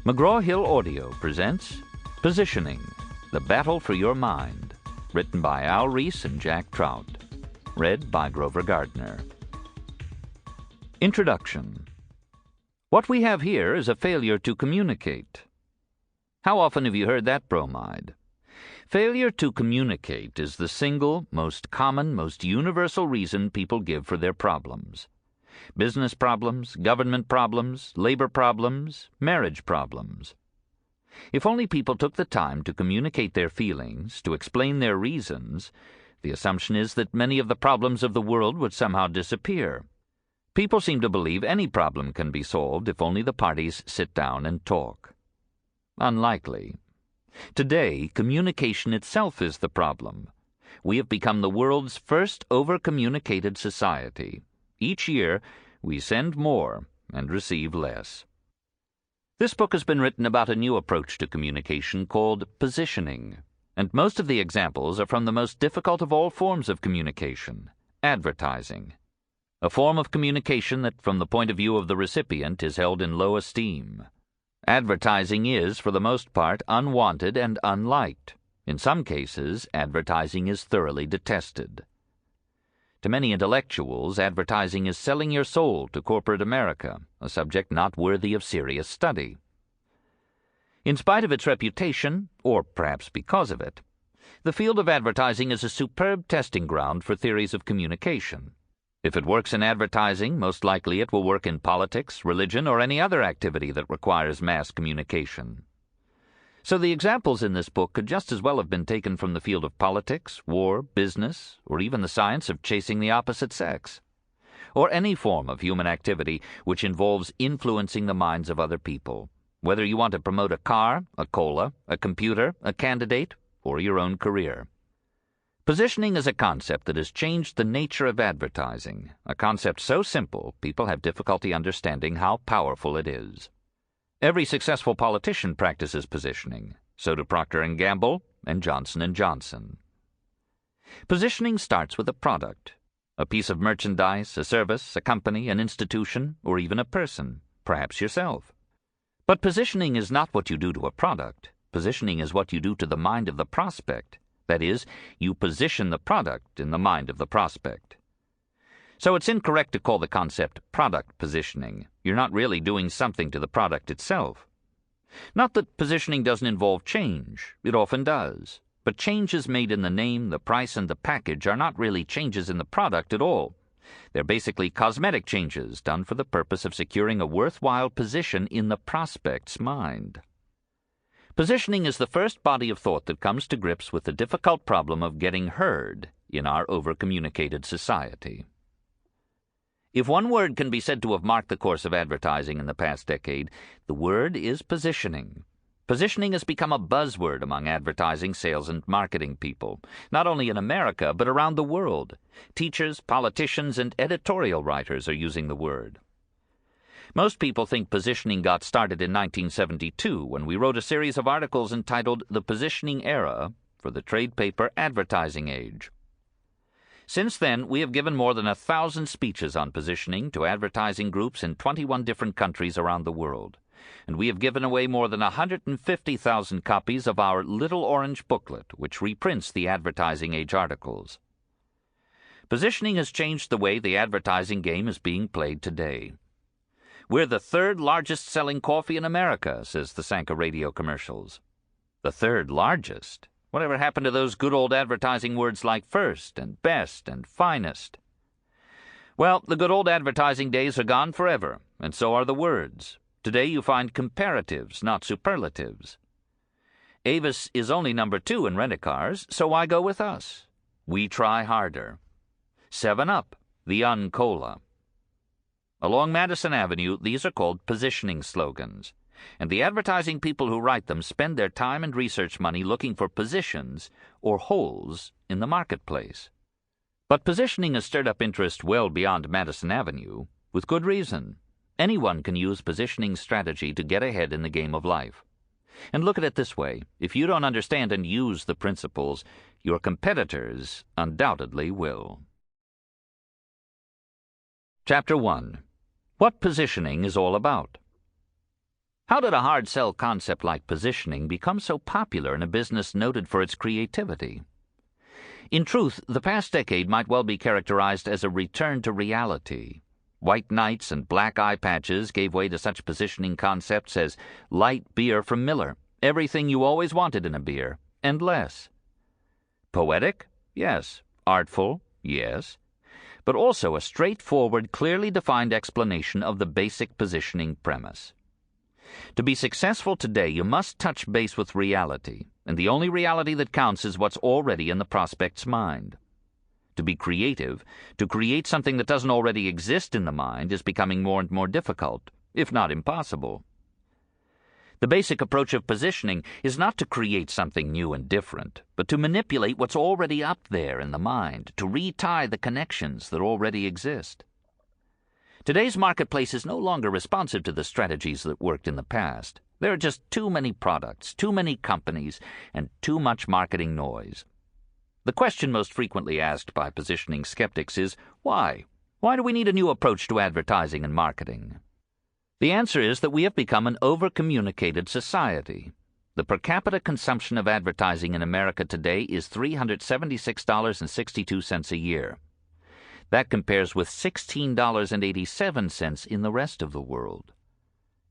McGraw-Hill Audio presents Positioning, The Battle for Your Mind, written by Reis and Trout, read by Grover Gardner. Introduction. What we have here is a failure to communicate. How often have you heard that bromide? Failure to communicate is the single, most common, most universal reason people give for their problems. Business problems, government problems, labor problems, marriage problems. If only people took the time to communicate their feelings, to explain their reasons, the assumption is that many of the problems of the world would somehow disappear. People seem to believe any problem can be solved if only the parties sit down and talk. Unlikely. Today, communication itself is the problem. We have become the world's first over-communicated society. Each year, we send more and receive less. This book has been written about a new approach to communication called positioning, and most of the examples are from the most difficult of all forms of communication, advertising. A form of communication that, from the point of view of the recipient, is held in low esteem. Advertising is, for the most part, unwanted and unliked. In some cases, advertising is thoroughly detested. To many intellectuals, advertising is selling your soul to corporate America, a subject not worthy of serious study. In spite of its reputation, or perhaps because of it, the field of advertising is a superb testing ground for theories of communication. If it works in advertising, most likely it will work in politics, religion, or any other activity that requires mass communication. So the examples in this book could just as well have been taken from the field of politics, war, business, or even the science of chasing the opposite sex, or any form of human activity which involves influencing the minds of other people, whether you want to promote a car, a cola, a computer, a candidate, or your own career. Positioning is a concept that has changed the nature of advertising, a concept so simple people have difficulty understanding how powerful it is. Every successful politician practices positioning. So do Procter & Gamble and Johnson & Johnson. Positioning starts with a product, a piece of merchandise, a service, a company, an institution, or even a person, perhaps yourself. But positioning is not what you do to a product. Positioning is what you do to the mind of the prospect. That is, you position the product in the mind of the prospect. So it's incorrect to call the concept product positioning. You're not really doing something to the product itself. Not that positioning doesn't involve change. It often does. But changes made in the name, the price, and the package are not really changes in the product at all. They're basically cosmetic changes done for the purpose of securing a worthwhile position in the prospect's mind. Positioning is the first body of thought that comes to grips with the difficult problem of getting heard in our over-communicated society. If one word can be said to have marked the course of advertising in the past decade, the word is positioning. Positioning has become a buzzword among advertising, sales, and marketing people, not only in America, but around the world. Teachers, politicians, and editorial writers are using the word. Most people think positioning got started in 1972 when we wrote a series of articles entitled The Positioning Era for the trade paper Advertising Age. Since then, we have given more than 1,000 speeches on positioning to advertising groups in 21 different countries around the world, and we have given away more than 150,000 copies of our Little Orange booklet, which reprints the Advertising Age articles. Positioning has changed the way the advertising game is being played today. We're the third largest selling coffee in America, says the Sanka radio commercials. The third largest? Whatever happened to those good old advertising words like first and best and finest? Well, the good old advertising days are gone forever, and so are the words. Today you find comparatives, not superlatives. Avis is only number 2 in rent-a-cars, so why go with us? We try harder. 7-Up, the Uncola. Along Madison Avenue, these are called positioning slogans, and the advertising people who write them spend their time and research money looking for positions or holes in the marketplace. But positioning has stirred up interest well beyond Madison Avenue, with good reason. Anyone can use positioning strategy to get ahead in the game of life. And look at it this way. If you don't understand and use the principles, your competitors undoubtedly will. Chapter 1. What positioning is all about. How did a hard sell concept like positioning become so popular in a business noted for its creativity? In truth, the past decade might well be characterized as a return to reality. White knights and black eye patches gave way to such positioning concepts as light beer from Miller, everything you always wanted in a beer, and less. Poetic? Yes. Artful? Yes. But also a straightforward, clearly defined explanation of the basic positioning premise. To be successful today, you must touch base with reality, and the only reality that counts is what's already in the prospect's mind. To be creative, to create something that doesn't already exist in the mind, is becoming more and more difficult, if not impossible. The basic approach of positioning is not to create something new and different, but to manipulate what's already up there in the mind, to retie the connections that already exist. Today's marketplace is no longer responsive to the strategies that worked in the past. There are just too many products, too many companies, and too much marketing noise. The question most frequently asked by positioning skeptics is, why? Why do we need a new approach to advertising and marketing? The answer is that we have become an over-communicated society. The per capita consumption of advertising in America today is $376.62 a year. That compares with $16.87 in the rest of the world.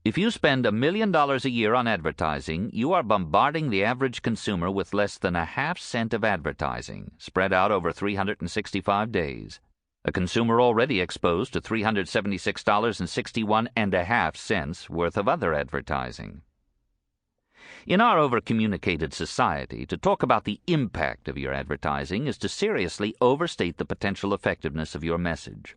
If you spend $1 million a year on advertising, you are bombarding the average consumer with less than a half-cent of advertising, spread out over 365 days. A consumer already exposed to $376.61.5 worth of other advertising. In our over-communicated society, to talk about the impact of your advertising is to seriously overstate the potential effectiveness of your message.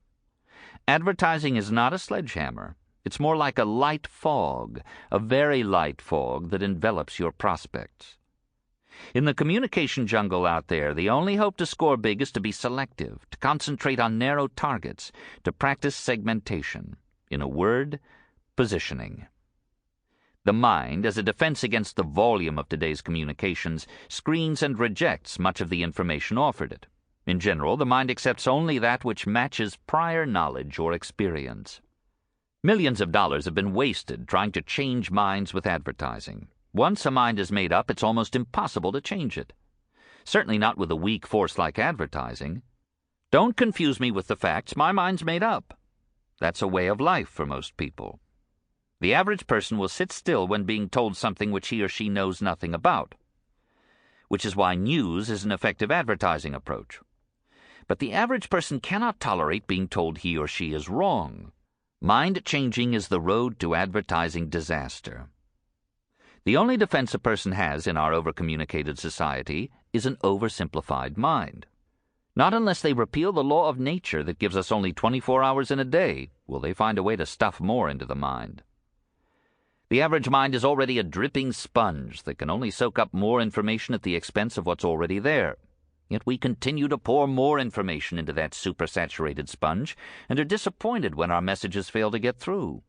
Advertising is not a sledgehammer. It's more like a light fog, a very light fog that envelops your prospects. In the communication jungle out there, the only hope to score big is to be selective, to concentrate on narrow targets, to practice segmentation. In a word, positioning. The mind, as a defense against the volume of today's communications, screens and rejects much of the information offered it. In general, the mind accepts only that which matches prior knowledge or experience. Millions of dollars have been wasted trying to change minds with advertising. Once a mind is made up, it's almost impossible to change it. Certainly not with a weak force like advertising. Don't confuse me with the facts. My mind's made up. That's a way of life for most people. The average person will sit still when being told something which he or she knows nothing about, which is why news is an effective advertising approach. But the average person cannot tolerate being told he or she is wrong. Mind changing is the road to advertising disaster. The only defense a person has in our over-communicated society is an oversimplified mind. Not unless they repeal the law of nature that gives us only 24 hours in a day will they find a way to stuff more into the mind. The average mind is already a dripping sponge that can only soak up more information at the expense of what's already there. Yet we continue to pour more information into that supersaturated sponge and are disappointed when our messages fail to get through.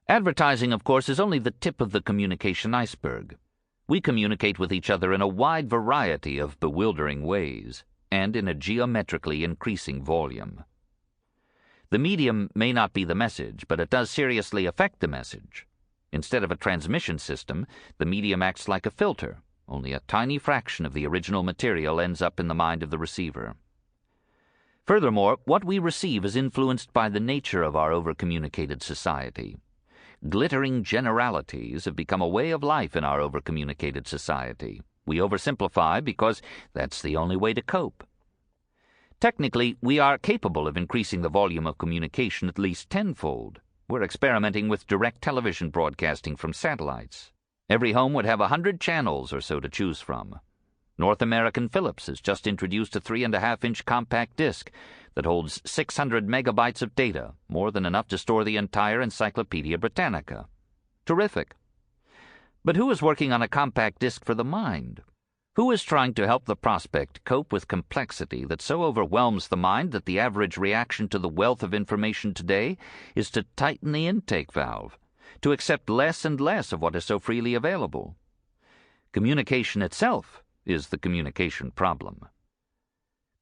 Advertising, of course, is only the tip of the communication iceberg. We communicate with each other in a wide variety of bewildering ways, and in a geometrically increasing volume. The medium may not be the message, but it does seriously affect the message. Instead of a transmission system, the medium acts like a filter. Only a tiny fraction of the original material ends up in the mind of the receiver. Furthermore, what we receive is influenced by the nature of our over-communicated society. Glittering generalities have become a way of life in our over-communicated society. We oversimplify because that's the only way to cope. Technically, we are capable of increasing the volume of communication at least tenfold. We're experimenting with direct television broadcasting from satellites. Every home would have 100 channels or so to choose from. North American Philips has just introduced a 3.5-inch compact disc that holds 600 megabytes of data, more than enough to store the entire Encyclopedia Britannica. Terrific. But who is working on a compact disc for the mind? Who is trying to help the prospect cope with complexity that so overwhelms the mind that the average reaction to the wealth of information today is to tighten the intake valve, to accept less and less of what is so freely available? Communication itself is the communication problem.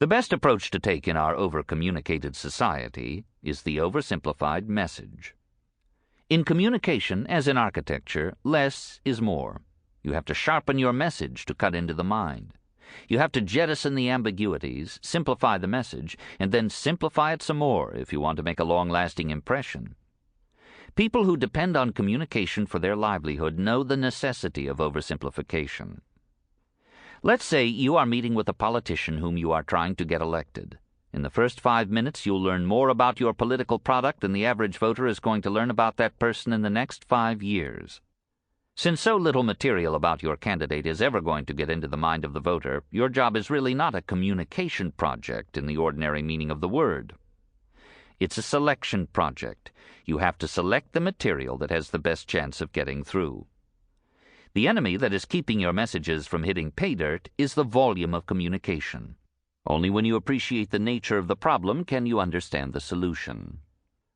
The best approach to take in our over-communicated society is the oversimplified message. In communication, as in architecture, less is more. You have to sharpen your message to cut into the mind. You have to jettison the ambiguities, simplify the message, and then simplify it some more if you want to make a long-lasting impression. People who depend on communication for their livelihood know the necessity of oversimplification. Let's say you are meeting with a politician whom you are trying to get elected. In the first 5 minutes, you'll learn more about your political product than the average voter is going to learn about that person in the next 5 years. Since so little material about your candidate is ever going to get into the mind of the voter, your job is really not a communication project in the ordinary meaning of the word. It's a selection project. You have to select the material that has the best chance of getting through. The enemy that is keeping your messages from hitting pay dirt is the volume of communication. Only when you appreciate the nature of the problem can you understand the solution.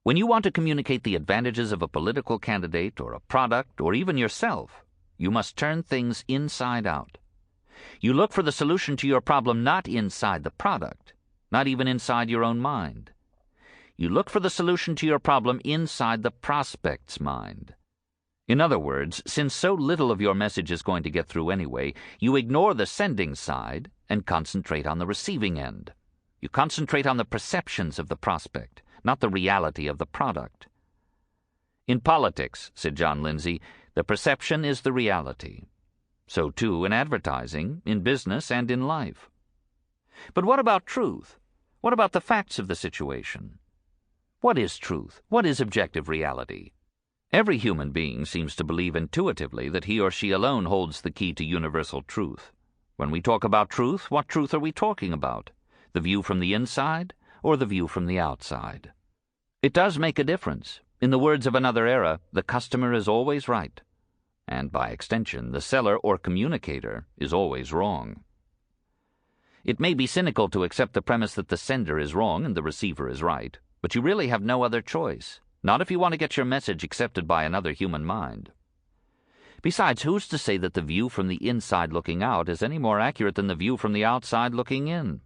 When you want to communicate the advantages of a political candidate or a product or even yourself, you must turn things inside out. You look for the solution to your problem not inside the product, not even inside your own mind. You look for the solution to your problem inside the prospect's mind. In other words, since so little of your message is going to get through anyway, you ignore the sending side and concentrate on the receiving end. You concentrate on the perceptions of the prospect, not the reality of the product. In politics, said John Lindsay, the perception is the reality. So too in advertising, in business, and in life. But what about truth? What about the facts of the situation? What is truth? What is objective reality? Every human being seems to believe intuitively that he or she alone holds the key to universal truth. When we talk about truth, what truth are we talking about? The view from the inside or the view from the outside? It does make a difference. In the words of another era, the customer is always right. And by extension, the seller or communicator is always wrong. It may be cynical to accept the premise that the sender is wrong and the receiver is right, but you really have no other choice. Not if you want to get your message accepted by another human mind. Besides, who's to say that the view from the inside looking out is any more accurate than the view from the outside looking in?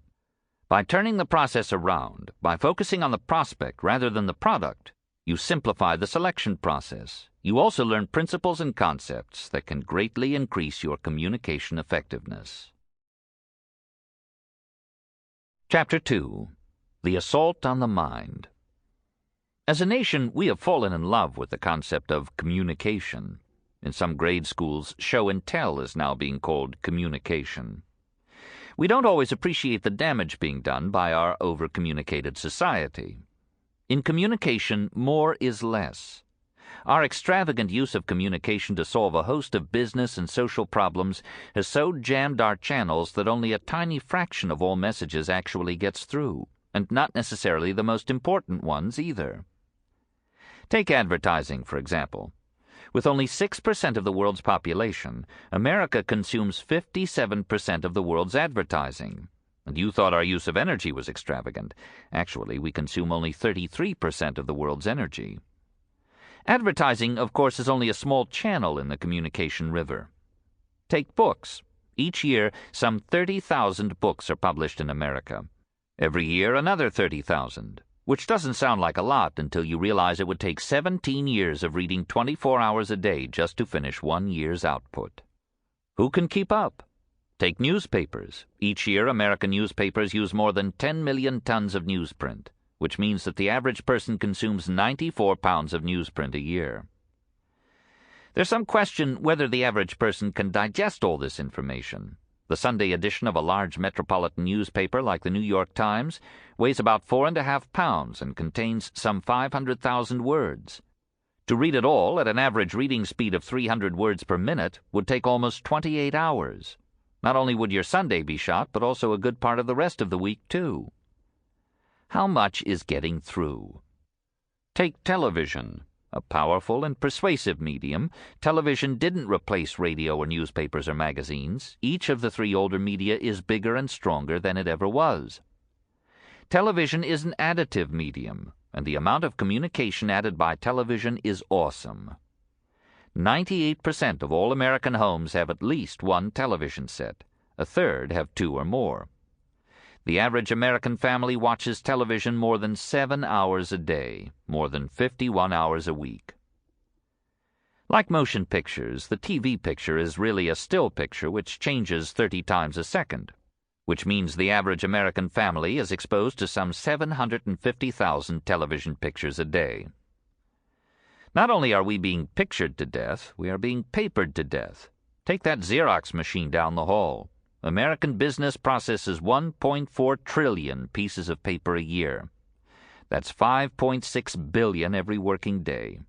By turning the process around, by focusing on the prospect rather than the product, you simplify the selection process. You also learn principles and concepts that can greatly increase your communication effectiveness. Chapter 2. The Assault on the Mind. As a nation, we have fallen in love with the concept of communication. In some grade schools, show and tell is now being called communication. We don't always appreciate the damage being done by our over-communicated society. In communication, more is less. Our extravagant use of communication to solve a host of business and social problems has so jammed our channels that only a tiny fraction of all messages actually gets through, and not necessarily the most important ones either. Take advertising, for example. With only 6% of the world's population, America consumes 57% of the world's advertising. And you thought our use of energy was extravagant. Actually, we consume only 33% of the world's energy. Advertising, of course, is only a small channel in the communication river. Take books. Each year, some 30,000 books are published in America. Every year, another 30,000. Which doesn't sound like a lot until you realize it would take 17 years of reading 24 hours a day just to finish 1 year's output. Who can keep up? Take newspapers. Each year, American newspapers use more than 10 million tons of newsprint, which means that the average person consumes 94 pounds of newsprint a year. There's some question whether the average person can digest all this information. The Sunday edition of a large metropolitan newspaper like the New York Times weighs about 4.5 pounds and contains some 500,000 words. To read it all at an average reading speed of 300 words per minute would take almost 28 hours. Not only would your Sunday be shot, but also a good part of the rest of the week, too. How much is getting through? Take television. A powerful and persuasive medium, television didn't replace radio or newspapers or magazines. Each of the three older media is bigger and stronger than it ever was. Television is an additive medium, and the amount of communication added by television is awesome. 98% of all American homes have at least one television set. A third have 2 or more. The average American family watches television more than 7 hours a day, more than 51 hours a week. Like motion pictures, the TV picture is really a still picture which changes 30 times a second, which means the average American family is exposed to some 750,000 television pictures a day. Not only are we being pictured to death, we are being papered to death. Take that Xerox machine down the hall. American business processes 1.4 trillion pieces of paper a year. That's 5.6 billion every working day.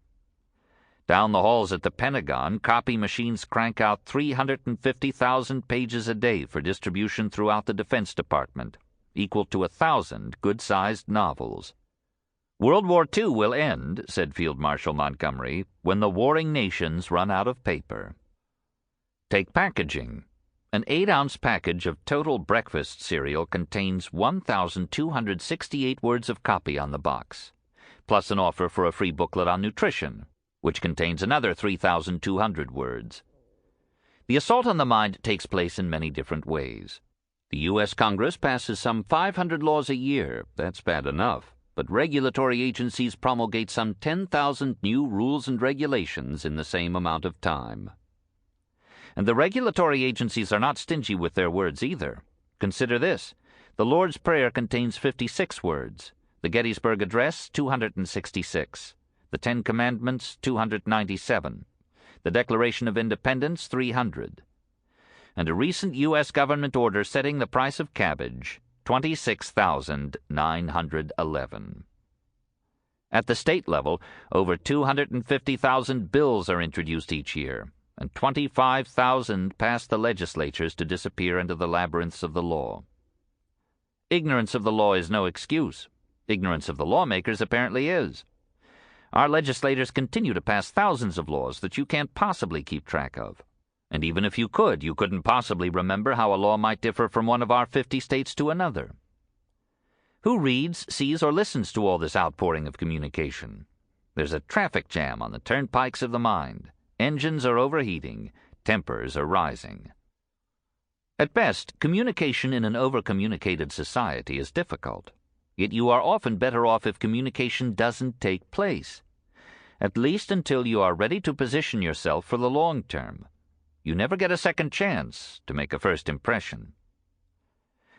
Down the halls at the Pentagon, copy machines crank out 350,000 pages a day for distribution throughout the Defense Department, equal to 1,000 good-sized novels. World War II will end, said Field Marshal Montgomery, when the warring nations run out of paper. Take packaging. An 8-ounce package of Total Breakfast cereal contains 1,268 words of copy on the box, plus an offer for a free booklet on nutrition, which contains another 3,200 words. The assault on the mind takes place in many different ways. The U.S. Congress passes some 500 laws a year. That's bad enough. But regulatory agencies promulgate some 10,000 new rules and regulations in the same amount of time. And the regulatory agencies are not stingy with their words either. Consider this. The Lord's Prayer contains 56 words. The Gettysburg Address, 266. The Ten Commandments, 297. The Declaration of Independence, 300. And a recent U.S. government order setting the price of cabbage, 26,911. At the state level, over 250,000 bills are introduced each year, and 25,000 pass the legislatures to disappear into the labyrinths of the law. Ignorance of the law is no excuse. Ignorance of the lawmakers apparently is. Our legislators continue to pass thousands of laws that you can't possibly keep track of. And even if you couldn't possibly remember how a law might differ from one of our 50 states to another. Who reads, sees, or listens to all this outpouring of communication? There's a traffic jam on the turnpikes of the mind. Engines are overheating. Tempers are rising. At best, communication in an over-communicated society is difficult. Yet you are often better off if communication doesn't take place, at least until you are ready to position yourself for the long term. You never get a second chance to make a first impression.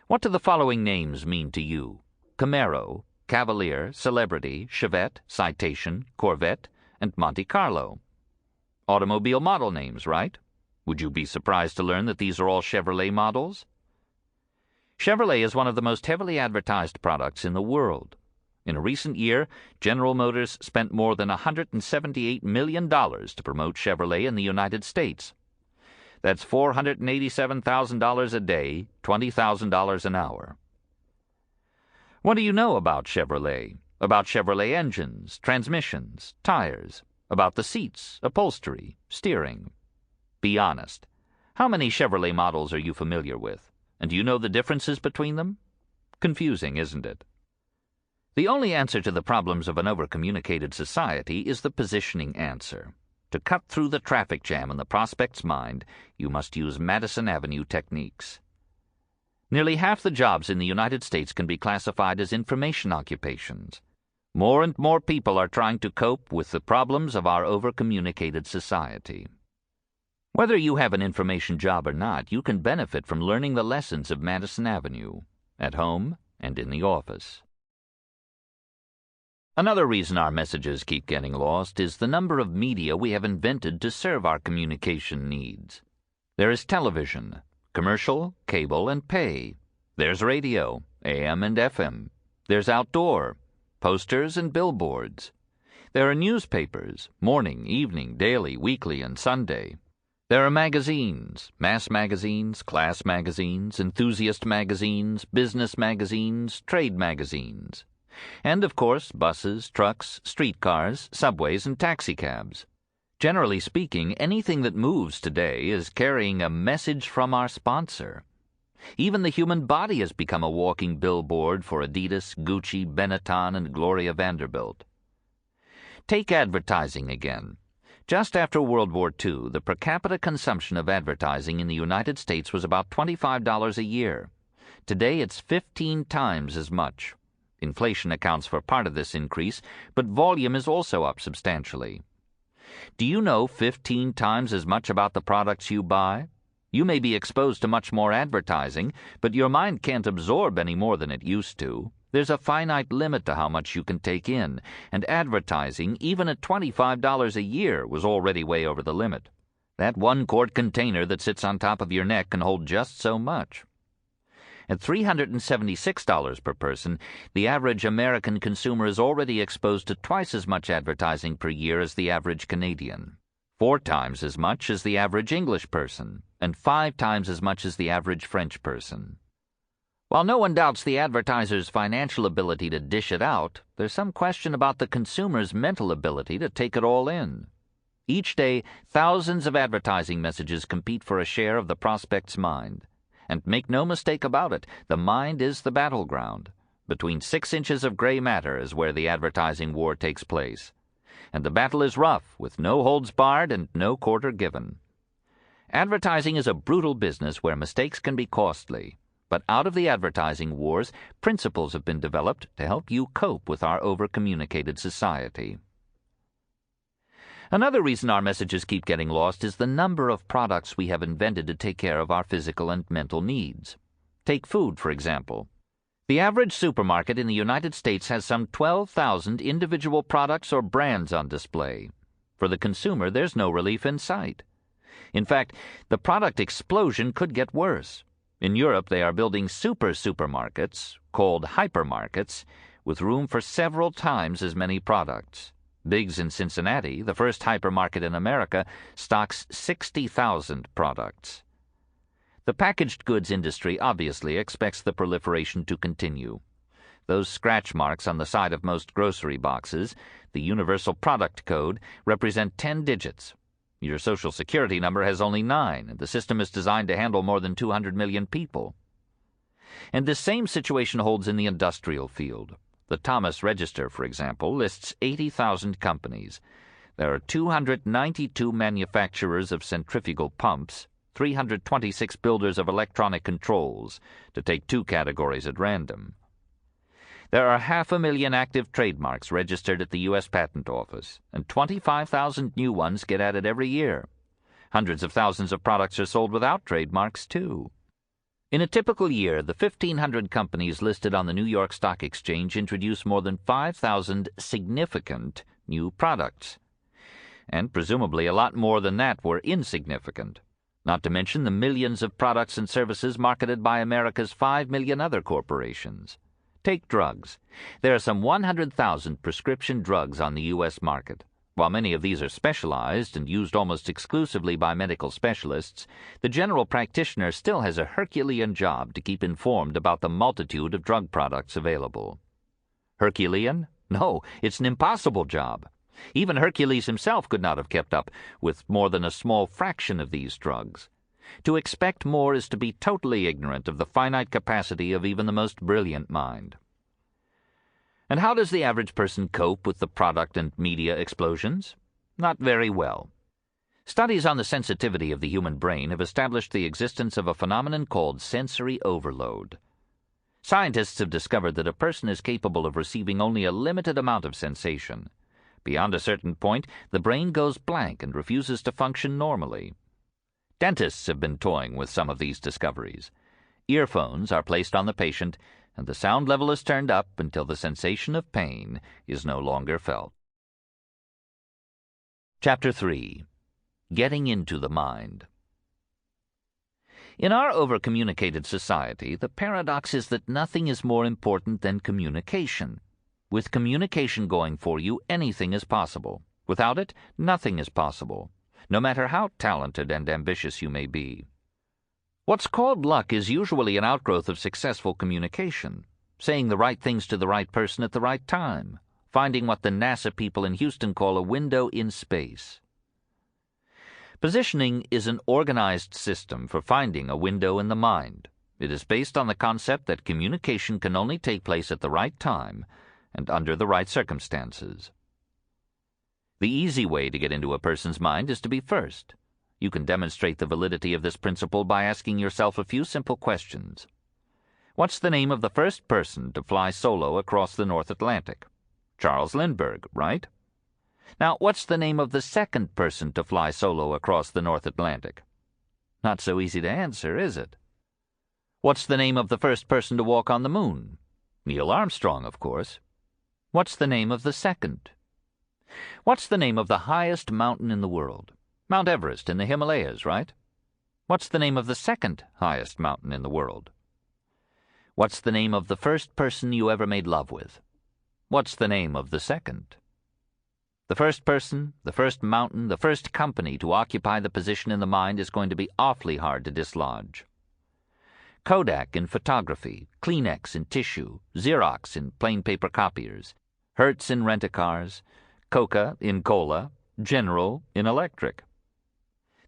What do the following names mean to you? Camaro, Cavalier, Celebrity, Chevette, Citation, Corvette, and Monte Carlo. Automobile model names, right? Would you be surprised to learn that these are all Chevrolet models? Chevrolet is one of the most heavily advertised products in the world. In a recent year, General Motors spent more than $178 million to promote Chevrolet in the United States. That's $487,000 a day, $20,000 an hour. What do you know about Chevrolet? About Chevrolet engines, transmissions, tires, about the seats, upholstery, steering? Be honest. How many Chevrolet models are you familiar with? And do you know the differences between them? Confusing, isn't it? The only answer to the problems of an over-communicated society is the positioning answer. To cut through the traffic jam in the prospect's mind, you must use Madison Avenue techniques. Nearly half the jobs in the United States can be classified as information occupations. More and more people are trying to cope with the problems of our over-communicated society. Whether you have an information job or not, you can benefit from learning the lessons of Madison Avenue, at home and in the office. Another reason our messages keep getting lost is the number of media we have invented to serve our communication needs. There is television, commercial, cable, and pay. There's radio, AM and FM. There's outdoor, posters and billboards. There are newspapers, morning, evening, daily, weekly, and Sunday. There are magazines, mass magazines, class magazines, enthusiast magazines, business magazines, trade magazines. And, of course, buses, trucks, streetcars, subways, and taxicabs. Generally speaking, anything that moves today is carrying a message from our sponsor. Even the human body has become a walking billboard for Adidas, Gucci, Benetton, and Gloria Vanderbilt. Take advertising again. Just after World War II, the per capita consumption of advertising in the United States was about $25 a year. Today it's 15 times as much. Inflation accounts for part of this increase, but volume is also up substantially. Do you know 15 times as much about the products you buy? You may be exposed to much more advertising, but your mind can't absorb any more than it used to. There's a finite limit to how much you can take in, and advertising, even at $25 a year, was already way over the limit. That 1-quart container that sits on top of your neck can hold just so much. At $376 per person, the average American consumer is already exposed to twice as much advertising per year as the average Canadian, 4 times as much as the average English person, and 5 times as much as the average French person. While no one doubts the advertiser's financial ability to dish it out, there's some question about the consumer's mental ability to take it all in. Each day, thousands of advertising messages compete for a share of the prospect's mind. And make no mistake about it, the mind is the battleground. Between 6 inches of gray matter is where the advertising war takes place. And the battle is rough, with no holds barred and no quarter given. Advertising is a brutal business where mistakes can be costly. But out of the advertising wars, principles have been developed to help you cope with our over-communicated society. Another reason our messages keep getting lost is the number of products we have invented to take care of our physical and mental needs. Take food, for example. The average supermarket in the United States has some 12,000 individual products or brands on display. For the consumer, there's no relief in sight. In fact, the product explosion could get worse. In Europe, they are building supermarkets, called hypermarkets, with room for several times as many products. Biggs in Cincinnati, the first hypermarket in America, stocks 60,000 products. The packaged goods industry obviously expects the proliferation to continue. Those scratch marks on the side of most grocery boxes, the Universal Product Code, represent 10 digits. Your Social Security number has only 9, and the system is designed to handle more than 200 million people. And this same situation holds in the industrial field. The Thomas Register, for example, lists 80,000 companies. There are 292 manufacturers of centrifugal pumps, 326 builders of electronic controls, to take 2 categories at random. There are 500,000 active trademarks registered at the U.S. Patent Office, and 25,000 new ones get added every year. Hundreds of thousands of products are sold without trademarks, too. In a typical year, the 1,500 companies listed on the New York Stock Exchange introduce more than 5,000 significant new products. And presumably a lot more than that were insignificant, not to mention the millions of products and services marketed by America's 5 million other corporations. Take drugs. There are some 100,000 prescription drugs on the U.S. market. While many of these are specialized and used almost exclusively by medical specialists, the general practitioner still has a Herculean job to keep informed about the multitude of drug products available. Herculean? No, it's an impossible job. Even Hercules himself could not have kept up with more than a small fraction of these drugs. To expect more is to be totally ignorant of the finite capacity of even the most brilliant mind. And how does the average person cope with the product and media explosions? Not very well. Studies on the sensitivity of the human brain have established the existence of a phenomenon called sensory overload. Scientists have discovered that a person is capable of receiving only a limited amount of sensation. Beyond a certain point, the brain goes blank and refuses to function normally. Dentists have been toying with some of these discoveries. Earphones are placed on the patient, and the sound level is turned up until the sensation of pain is no longer felt. Chapter 3. Getting into the Mind. In our over-communicated society, the paradox is that nothing is more important than communication. With communication going for you, anything is possible. Without it, nothing is possible, no matter how talented and ambitious you may be. What's called luck is usually an outgrowth of successful communication, saying the right things to the right person at the right time, finding what the NASA people in Houston call a window in space. Positioning is an organized system for finding a window in the mind. It is based on the concept that communication can only take place at the right time and under the right circumstances. The easy way to get into a person's mind is to be first. You can demonstrate the validity of this principle by asking yourself a few simple questions. What's the name of the first person to fly solo across the North Atlantic? Charles Lindbergh, right? Now, what's the name of the second person to fly solo across the North Atlantic? Not so easy to answer, is it? What's the name of the first person to walk on the moon? Neil Armstrong, of course. What's the name of the second? What's the name of the highest mountain in the world? Mount Everest in the Himalayas, right? What's the name of the second highest mountain in the world? What's the name of the first person you ever made love with? What's the name of the second? The first person, the first mountain, the first company to occupy the position in the mind is going to be awfully hard to dislodge. Kodak in photography, Kleenex in tissue, Xerox in plain paper copiers, Hertz in rent-a-cars, Coca in cola, General in electric.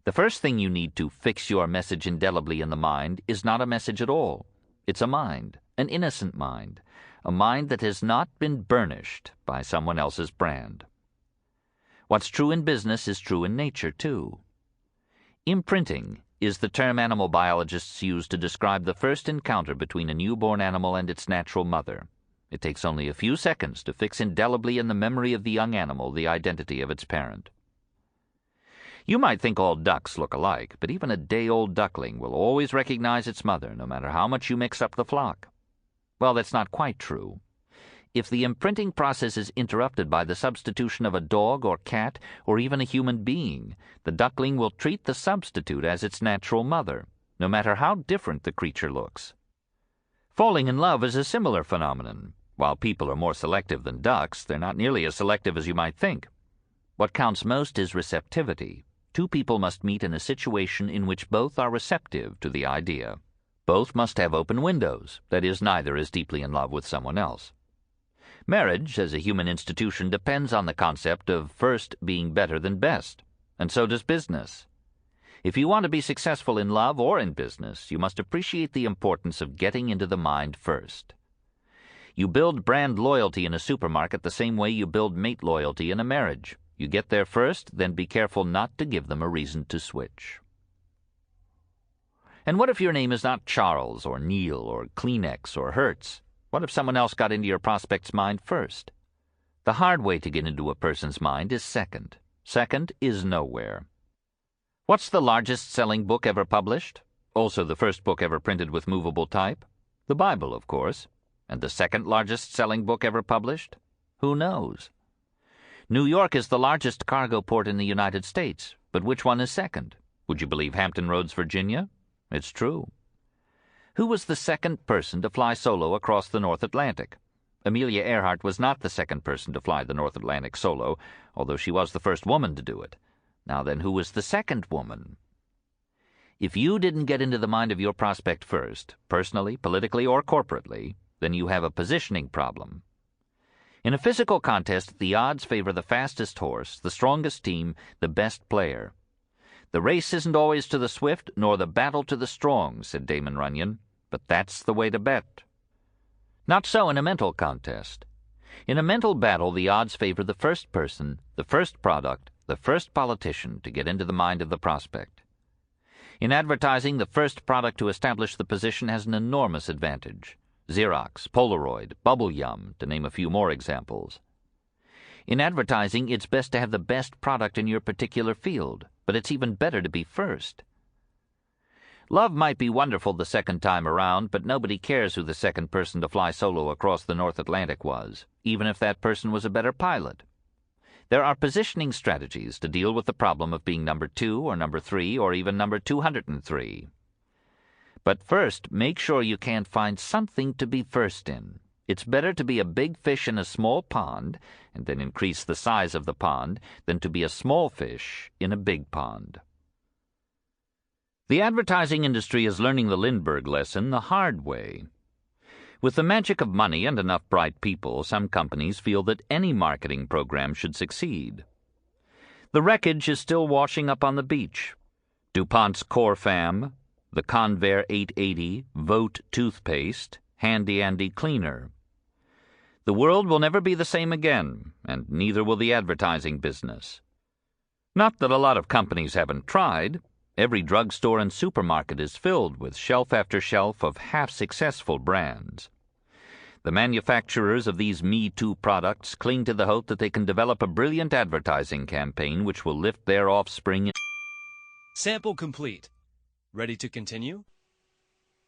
The first thing you need to fix your message indelibly in the mind is not a message at all. It's a mind, an innocent mind, a mind that has not been burnished by someone else's brand. What's true in business is true in nature, too. Imprinting is the term animal biologists use to describe the first encounter between a newborn animal and its natural mother. It takes only a few seconds to fix indelibly in the memory of the young animal the identity of its parent. You might think all ducks look alike, but even a day-old duckling will always recognize its mother, no matter how much you mix up the flock. Well, that's not quite true. If the imprinting process is interrupted by the substitution of a dog or cat or even a human being, the duckling will treat the substitute as its natural mother, no matter how different the creature looks. Falling in love is a similar phenomenon. While people are more selective than ducks, they're not nearly as selective as you might think. What counts most is receptivity. Two people must meet in a situation in which both are receptive to the idea. Both must have open windows, that is, neither is deeply in love with someone else. Marriage, as a human institution, depends on the concept of first being better than best, and so does business. If you want to be successful in love or in business, you must appreciate the importance of getting into the mind first. You build brand loyalty in a supermarket the same way you build mate loyalty in a marriage. You get there first, then be careful not to give them a reason to switch. And what if your name is not Charles or Neil or Kleenex or Hertz? What if someone else got into your prospect's mind first? The hard way to get into a person's mind is second. Second is nowhere. What's the largest-selling book ever published? Also the first book ever printed with movable type? The Bible, of course. And the second largest-selling book ever published? Who knows? New York is the largest cargo port in the United States, but which one is second? Would you believe Hampton Roads, Virginia? It's true. Who was the second person to fly solo across the North Atlantic? Amelia Earhart was not the second person to fly the North Atlantic solo, although she was the first woman to do it. Now then, who was the second woman? If you didn't get into the mind of your prospect first, personally, politically, or corporately, then you have a positioning problem. In a physical contest, the odds favor the fastest horse, the strongest team, the best player. The race isn't always to the swift, nor the battle to the strong, said Damon Runyon, but that's the way to bet. Not so in a mental contest. In a mental battle, the odds favor the first person, the first product, the first politician to get into the mind of the prospect. In advertising, the first product to establish the position has an enormous advantage. Xerox, Polaroid, Bubble Yum, to name a few more examples. In advertising, it's best to have the best product in your particular field, but it's even better to be first. Love might be wonderful the second time around, but nobody cares who the second person to fly solo across the North Atlantic was, even if that person was a better pilot. There are positioning strategies to deal with the problem of being number 2 or number 3 or even number 203. But first, make sure you can't find something to be first in. It's better to be a big fish in a small pond and then increase the size of the pond than to be a small fish in a big pond. The advertising industry is learning the Lindbergh lesson the hard way. With the magic of money and enough bright people, some companies feel that any marketing program should succeed. The wreckage is still washing up on the beach. DuPont's Corfam, the Convair 880 Vote toothpaste, Handy Andy cleaner. The world will never be the same again, and neither will the advertising business. Not that a lot of companies haven't tried. Every drugstore and supermarket is filled with shelf after shelf of half-successful brands. The manufacturers of these Me Too products cling to the hope that they can develop a brilliant advertising campaign which will lift their offspring. Sample complete. Ready to continue?